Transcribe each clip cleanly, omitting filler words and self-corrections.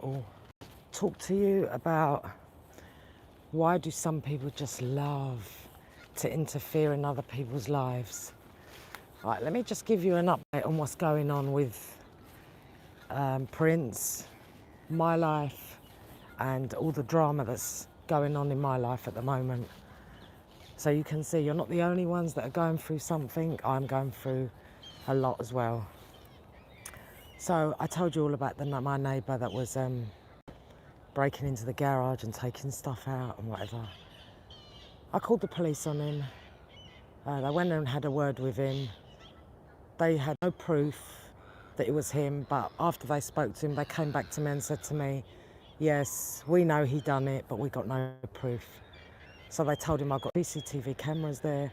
or talk to you about why do some people just love to interfere in other people's lives. Right, let me just give you an update on what's going on with Prince, my life, and all the drama that's going on in my life at the moment. So you can see you're not the only ones that are going through something. I'm going through a lot as well. So I told you all about my neighbour that was breaking into the garage and taking stuff out and whatever. I called the police on him. They went and had a word with him. They had no proof that it was him, but after they spoke to him, they came back to me and said to me, yes, we know he done it, but we got no proof. So they told him, I've got CCTV cameras there.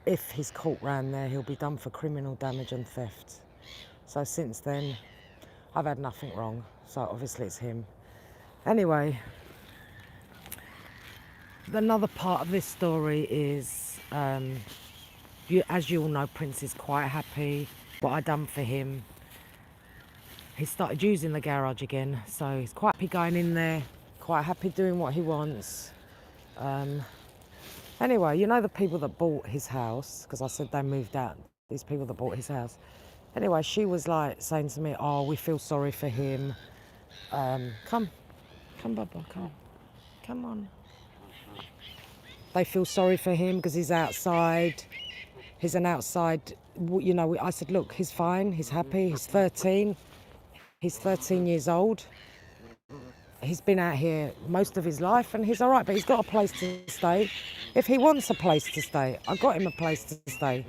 If he's caught round there, he'll be done for criminal damage and theft. So since then, I've had nothing wrong. So obviously it's him. Anyway, another part of this story is, as you all know, Prince is quite happy. What I done for him. He started using the garage again, so he's quite happy going in there, quite happy doing what he wants. Anyway, you know the people that bought his house, because I said they moved out, these people that bought his house. Anyway, she was like saying to me, oh, we feel sorry for him. Come, Bubba, come on. They feel sorry for him because he's outside. He's an outside, you know, I said, look, he's fine, he's happy, he's 13. He's 13 years old. He's been out here most of his life and he's all right, but he's got a place to stay. If he wants a place to stay, I got him a place to stay.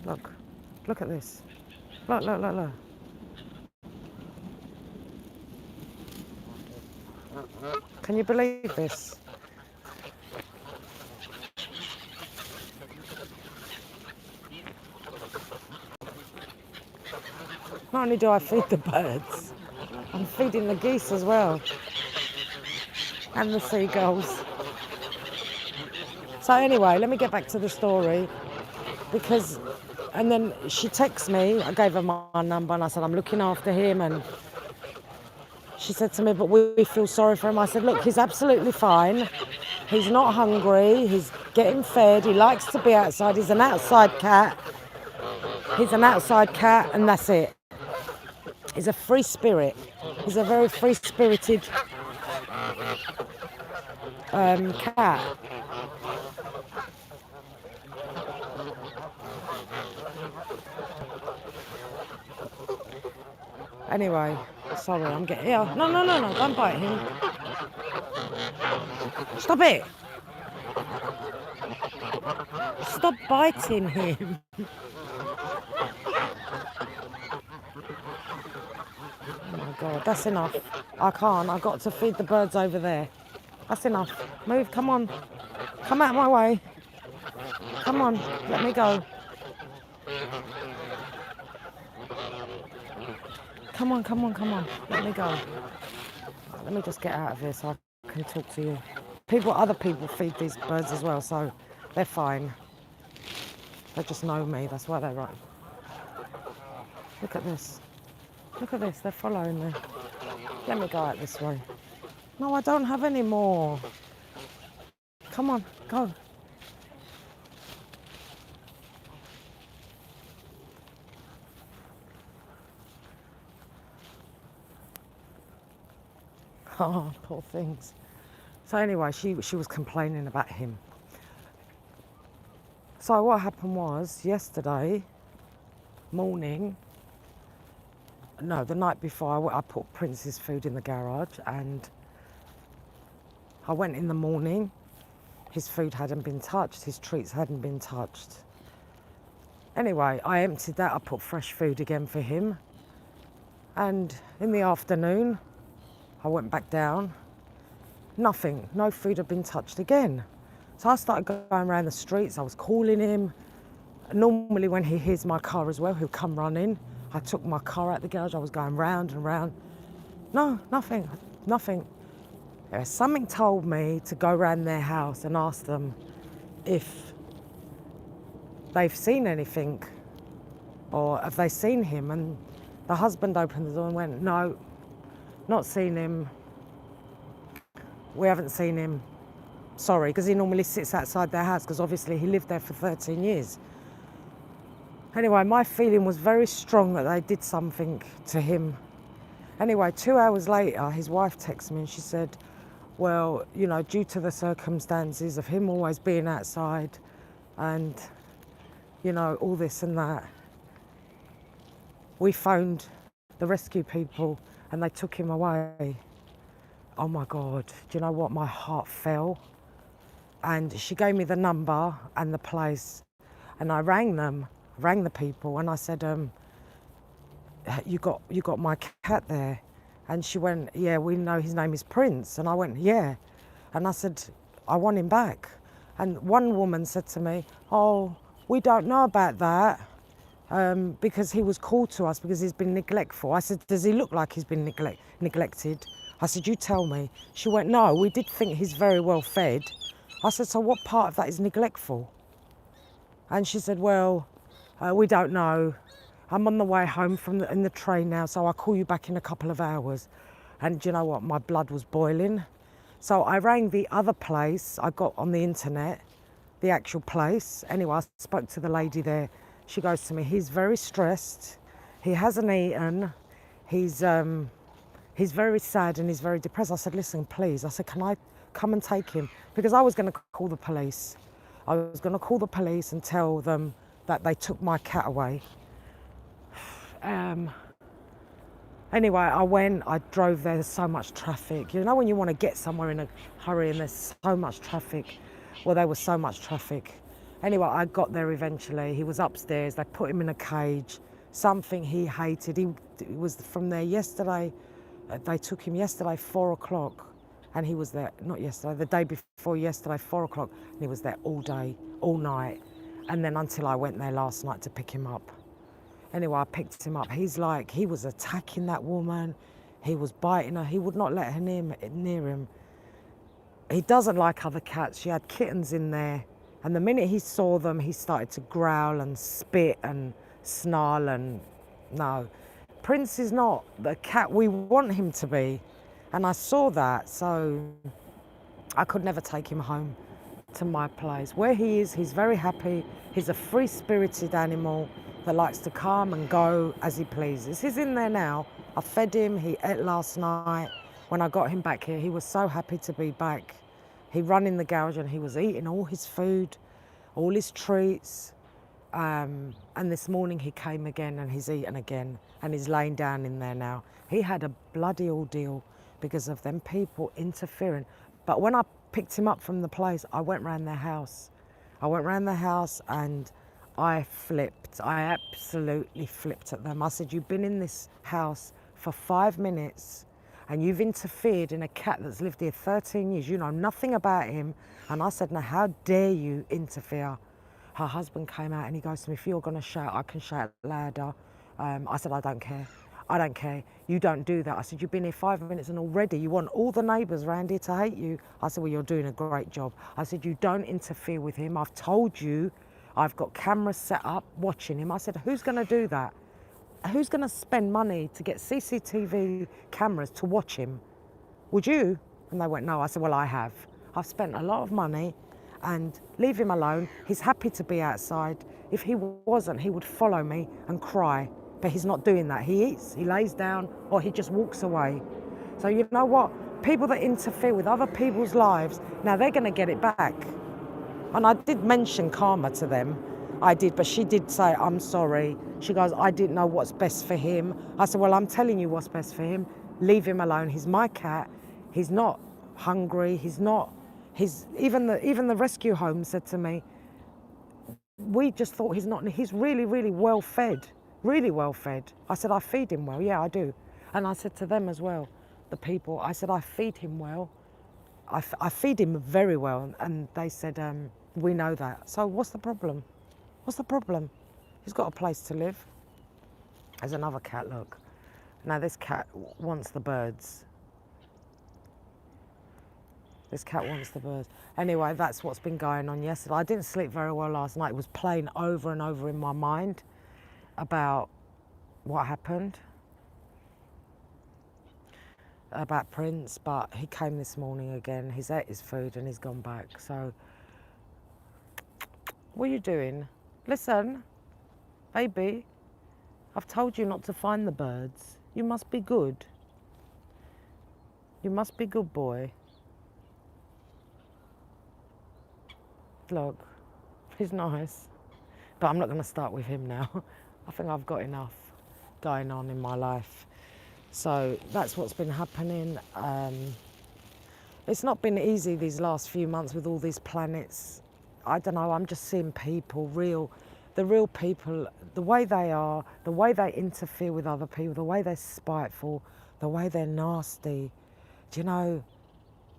Look at this. Look. Can you believe this? Not only do I feed the birds, I'm feeding the geese as well. And the seagulls. So anyway, let me get back to the story. And then she texts me, I gave her my number and I said, I'm looking after him. And she said to me, but we feel sorry for him. I said, look, he's absolutely fine. He's not hungry. He's getting fed. He likes to be outside. He's an outside cat. And that's it. He's a free spirit. He's a very free-spirited cat. Anyway, sorry, I'm getting... Yeah, no, don't bite him. Stop it. Stop biting him. Oh my God, that's enough. I can't, I've got to feed the birds over there. That's enough. Move, come on. Come out of my way. Come on, let me go. Come on. Let me go. Let me just get out of here so I can talk to you. Other people feed these birds as well, so they're fine. They just know me, that's why they're right. Look at this, they're following me. Let me go out this way. No, I don't have any more. Come on, go. Oh, poor things. So anyway, she was complaining about him. So what happened was, yesterday morning, no, the night before, I put Prince's food in the garage and I went in the morning. His food hadn't been touched, his treats hadn't been touched. Anyway, I emptied that, I put fresh food again for him. And in the afternoon, I went back down. Nothing, no food had been touched again. So I started going around the streets, I was calling him. Normally when he hears my car as well, he'll come running. I took my car out the garage, I was going round and round. No, nothing. Something told me to go round their house and ask them if they've seen anything or have they seen him. And the husband opened the door and went, no, Not seen him. We haven't seen him. Sorry, because he normally sits outside their house because obviously he lived there for 13 years. Anyway, my feeling was very strong that they did something to him. Anyway, 2 hours later, his wife texted me and she said, well, you know, due to the circumstances of him always being outside and, you know, all this and that, we phoned the rescue people and they took him away. Oh my God, do you know what? My heart fell. And she gave me the number and the place and I rang the people and I said, you got my cat there? And she went, yeah, we know his name is Prince. And I went, yeah. And I said, I want him back. And one woman said to me, oh, we don't know about that because he was called to us because he's been neglectful. I said, does he look like he's been neglected? I said, you tell me. She went, no, we did think he's very well fed. I said, so what part of that is neglectful? And she said, well, we don't know. I'm on the way home in the train now, so I'll call you back in a couple of hours. And do you know what? My blood was boiling. So I rang the other place I got on the internet, the actual place. Anyway, I spoke to the lady there. She goes to me, he's very stressed. He hasn't eaten. He's very sad and he's very depressed. I said, listen, please. I said, can I come and take him? Because I was going to call the police. I was going to call the police and tell them that they took my cat away. Anyway, I drove there. There's so much traffic. You know when you want to get somewhere in a hurry and there's so much traffic? Well, there was so much traffic. Anyway, I got there eventually. He was upstairs. They put him in a cage, something he hated. He was from there yesterday. They took him yesterday, 4 o'clock. And he was there, not yesterday, the day before yesterday, 4 o'clock. And he was there all day, all night. And then until I went there last night to pick him up. Anyway, I picked him up. He was attacking that woman. He was biting her. He would not let her near him. He doesn't like other cats. She had kittens in there. And the minute he saw them, he started to growl and spit and snarl and no. Prince is not the cat we want him to be. And I saw that, so I could never take him home to my place. Where he is, he's very happy. He's a free-spirited animal that likes to come and go as he pleases. He's in there now. I fed him, he ate last night. When I got him back here, he was so happy to be back. He ran in the garage and he was eating all his food, all his treats. And this morning he came again and he's eaten again and he's laying down in there now. He had a bloody ordeal because of them people interfering. But when I picked him up from the place, I went round their house. I went round their house and I flipped. I absolutely flipped at them. I said, you've been in this house for 5 minutes and you've interfered in a cat that's lived here 13 years. You know nothing about him. And I said, now how dare you interfere? Her husband came out and he goes to me, if you're going to shout, I can shout louder. I said, I don't care. I don't care. You don't do that. I said, you've been here 5 minutes and already you want all the neighbours around here to hate you. I said, well, you're doing a great job. I said, you don't interfere with him. I've told you, I've got cameras set up watching him. I said, who's going to do that? Who's going to spend money to get CCTV cameras to watch him? Would you? And they went, no. I said, well, I have. I've spent a lot of money and leave him alone. He's happy to be outside. If he wasn't, he would follow me and cry. But he's not doing that. He eats, he lays down, or he just walks away. So you know what? People that interfere with other people's lives, now they're going to get it back. And I did mention karma to them. I did, but she did say, I'm sorry. She goes, I didn't know what's best for him. I said, well, I'm telling you what's best for him. Leave him alone. He's my cat. He's not hungry. Even the rescue home said to me, we just thought he's really, really well fed. Really well fed. I said, I feed him well. Yeah, I do. And I said to them as well, the people, I said, I feed him well. I feed him very well. And they said, we know that. So what's the problem? What's the problem? He's got a place to live. There's another cat, look. Now this cat wants the birds. This cat wants the birds. Anyway, that's what's been going on yesterday. I didn't sleep very well last night. It was playing over and over in my mind about what happened. about Prince, but he came this morning again. He's ate his food and he's gone back. So, what are you doing? Listen, baby, I've told you not to find the birds. You must be good. You must be good boy. Look, he's nice. But I'm not going to start with him now. I think I've got enough going on in my life. So that's what's been happening. It's not been easy these last few months with all these planets. I don't know, I'm just seeing people, the real people, the way they are, the way they interfere with other people, the way they're spiteful, the way they're nasty. Do you know,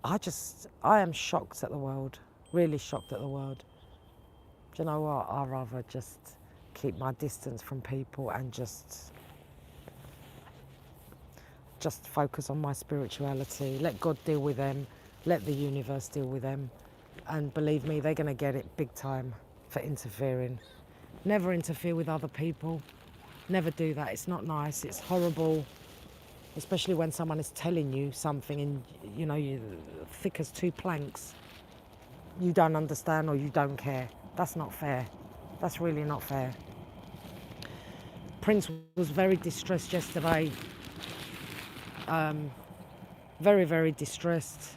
I am shocked at the world, really shocked at the world. Do you know what, I'd rather just keep my distance from people and just focus on my spirituality, let God deal with them, let the universe deal with them. And believe me, they're going to get it big time for interfering. Never interfere with other people. Never do that. It's not nice. It's horrible. Especially when someone is telling you something and, you know, you're thick as two planks. You don't understand or you don't care. That's not fair. That's really not fair. Prince was very distressed yesterday. Very, very distressed.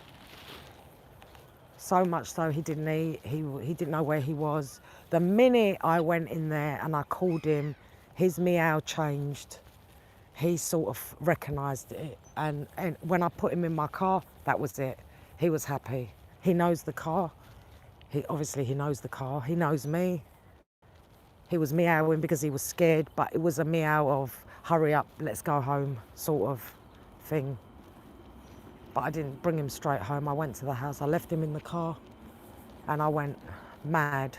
So much so he didn't eat. He didn't know where he was. The minute I went in there and I called him, his meow changed. He sort of recognised it. And when I put him in my car, that was it. He was happy. He knows the car. He knows the car. He knows me. He was meowing because he was scared, but it was a meow of hurry up, let's go home sort of thing. But I didn't bring him straight home. I went to the house. I left him in the car and I went mad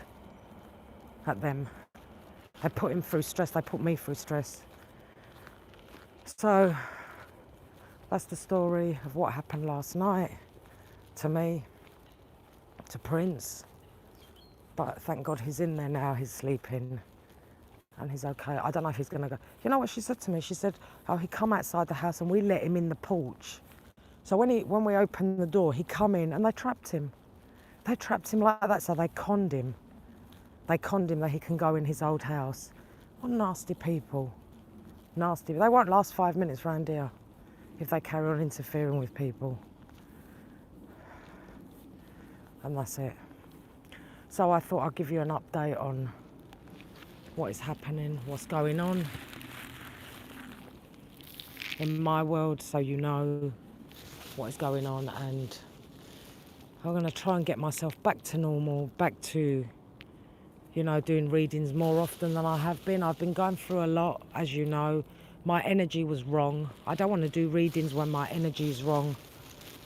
at them. They put him through stress. They put me through stress. So that's the story of what happened last night to me, to Prince. But thank God he's in there now. He's sleeping and he's okay. I don't know if he's going to go. You know what she said to me? She said, oh, he come outside the house and we let him in the porch. So when we opened the door, he come in and they trapped him. They trapped him like that, so they conned him. They conned him that he can go in his old house. What nasty people. Nasty. They won't last 5 minutes round here if they carry on interfering with people. And that's it. So I thought I'd give you an update on what is happening, what's going on in my world, so you know what is going on, and I'm going to try and get myself back to normal, back to, you know, doing readings more often than I have been. I've been going through a lot, as you know. My energy was wrong. I don't want to do readings when my energy is wrong.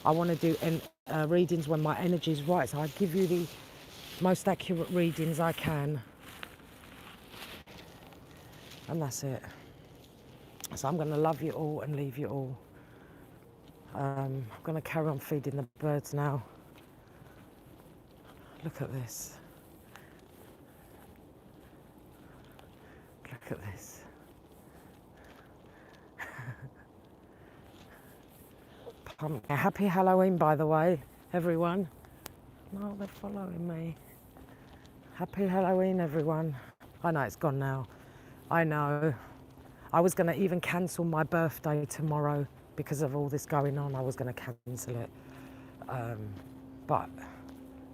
I want to do readings when my energy is right, so I give you the most accurate readings I can. And that's it. So I'm going to love you all and leave you all. I'm going to carry on feeding the birds now. Look at this. Look at this. Pumpkin. Happy Halloween, by the way, everyone. No, they're following me. Happy Halloween, everyone. I know it's gone now. I know. I was going to even cancel my birthday tomorrow because of all this going on. I was going to cancel it. But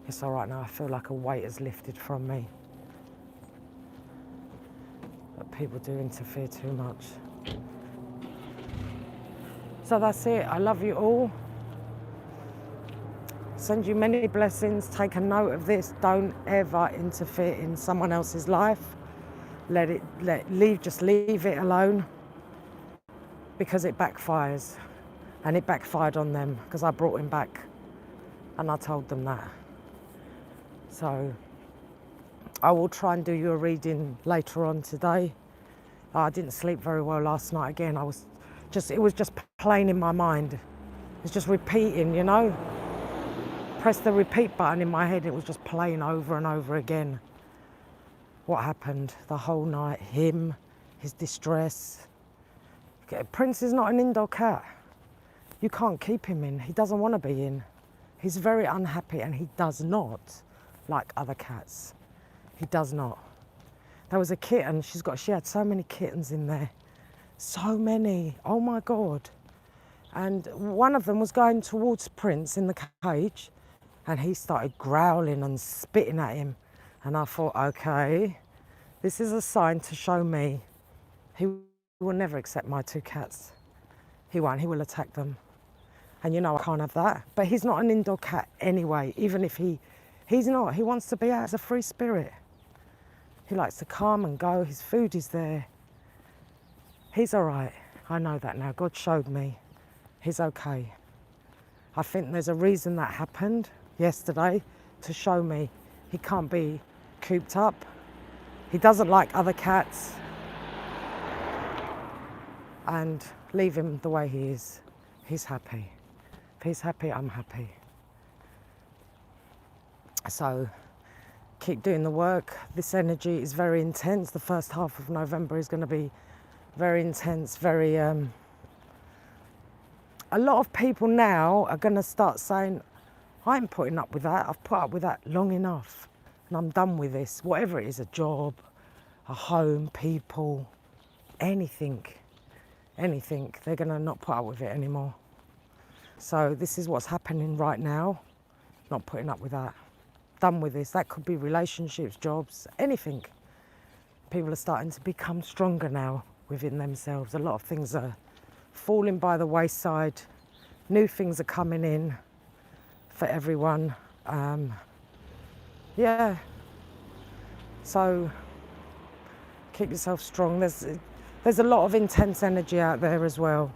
it's all right now. I feel like a weight has lifted from me. But people do interfere too much. So that's it. I love you all. Send you many blessings. Take a note of this. Don't ever interfere in someone else's life. Just leave it alone, because it backfires. And it backfired on them because I brought him back and I told them that. So I will try and do you a reading later on today. I didn't sleep very well last night again. It was just playing in my mind. It's just repeating, you know. Press the repeat button in my head. It was just playing over and over again. What happened the whole night, him, his distress. Prince is not an indoor cat. You can't keep him in. He doesn't want to be in. He's very unhappy and he does not like other cats. He does not. There was a kitten, she had so many kittens in there. So many, oh my God. And one of them was going towards Prince in the cage and he started growling and spitting at him. And I thought, okay, this is a sign to show me he will never accept my 2 cats. He won't, he will attack them. And you know, I can't have that. But he's not an indoor cat anyway, even if he's not. He wants to be out as a free spirit. He likes to come and go, his food is there. He's all right, I know that now, God showed me. He's okay. I think there's a reason that happened yesterday to show me he can't be cooped up. He doesn't like other cats. And leave him the way he is. He's happy. If he's happy, I'm happy. So keep doing the work. This energy is very intense. The first half of November is going to be very intense, very... A lot of people now are going to start saying, I ain't putting up with that. I've put up with that long enough and I'm done with this. Whatever it is, a job, a home, people, anything, they're going to not put up with it anymore. So this is what's happening right now. Not putting up with that. Done with this. That could be relationships, jobs, anything. People are starting to become stronger now within themselves. A lot of things are falling by the wayside. New things are coming in for everyone. Yeah. So keep yourself strong. There's a lot of intense energy out there as well.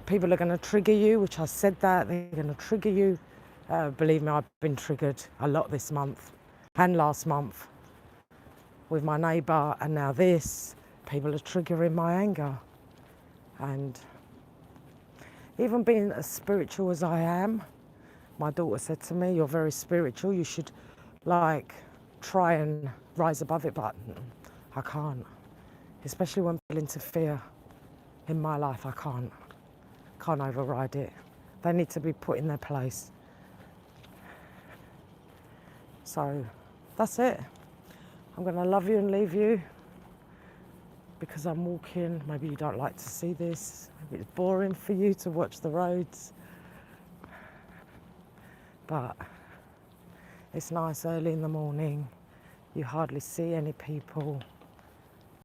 People are going to trigger you, which I said that. They're going to trigger you. Believe me, I've been triggered a lot this month and last month with my neighbour, and now this. People are triggering my anger. And even being as spiritual as I am, my daughter said to me, you're very spiritual, you should try and rise above it, but I can't. Especially when people interfere in my life, I can't override it. They need to be put in their place. So that's it. I'm going to love you and leave you because I'm walking. Maybe you don't like to see this. Maybe it's boring for you to watch the roads. But it's nice early in the morning. You hardly see any people.